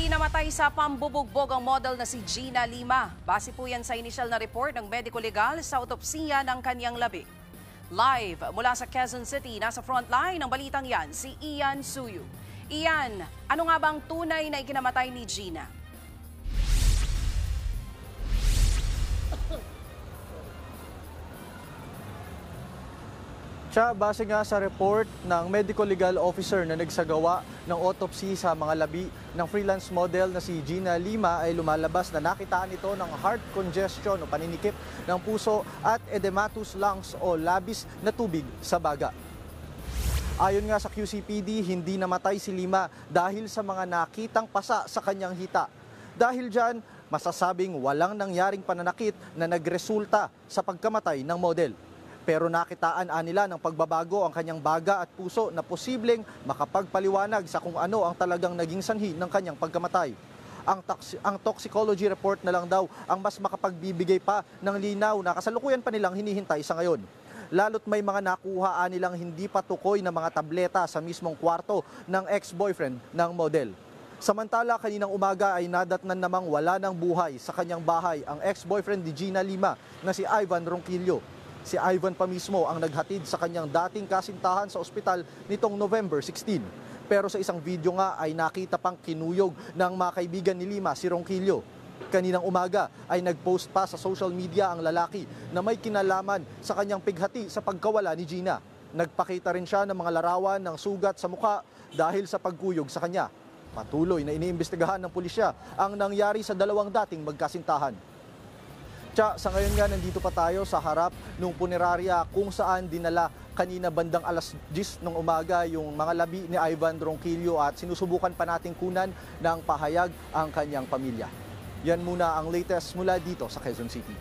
Namatay sa pambubugbog ang model na si Gina Lima. Base po yan sa inisyal na report ng mediko-legal sa autopsiya ng kanyang labi. Live mula sa Quezon City, nasa frontline ng balitang yan si Ian Suyu. Ian, ano nga bang tunay na ikinamatay ni Gina? Base nga sa report ng medical legal officer na nagsagawa ng autopsy sa mga labi ng freelance model na si Gina Lima ay lumalabas na nakitaan ito ng heart congestion o paninikip ng puso at edematous lungs o labis na tubig sa baga. Ayon nga sa QCPD, hindi namatay si Lima dahil sa mga nakitang pasa sa kanyang hita. Dahil dyan, masasabing walang nangyaring pananakit na nagresulta sa pagkamatay ng model. Pero nakitaan nila ng pagbabago ang kanyang baga at puso na posibleng makapagpaliwanag sa kung ano ang talagang naging sanhi ng kanyang pagkamatay. Ang toxicology report na lang daw ang mas makapagbibigay pa ng linaw na kasalukuyan pa nilang hinihintay sa ngayon. Lalo't may mga nakuha nilang hindi patukoy na mga tableta sa mismong kwarto ng ex-boyfriend ng model. Samantala, kaninang umaga ay nadatnan namang wala ng buhay sa kanyang bahay ang ex-boyfriend ni Gina Lima na si Ivan Ronquillo. Si Ivan pa mismo ang naghatid sa kanyang dating kasintahan sa ospital nitong November 16. Pero sa isang video nga ay nakita pang kinuyog ng mga kaibigan ni Lima si Ronquillo. Kaninang umaga ay nagpost pa sa social media ang lalaki na may kinalaman sa kanyang pighati sa pagkawala ni Gina. Nagpakita rin siya ng mga larawan ng sugat sa mukha dahil sa pagkuyog sa kanya. Patuloy na iniimbestigahan ng pulisya ang nangyari sa dalawang dating magkasintahan. Sa ngayon nga, nandito pa tayo sa harap ng punerarya kung saan dinala kanina bandang alas 10 ng umaga yung mga labi ni Ivan Ronquillo at sinusubukan pa nating kunan ng pahayag ang kanyang pamilya. Yan muna ang latest mula dito sa Quezon City.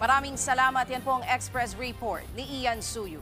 Maraming salamat. Yan po ang Express Report ni Ian Suyu.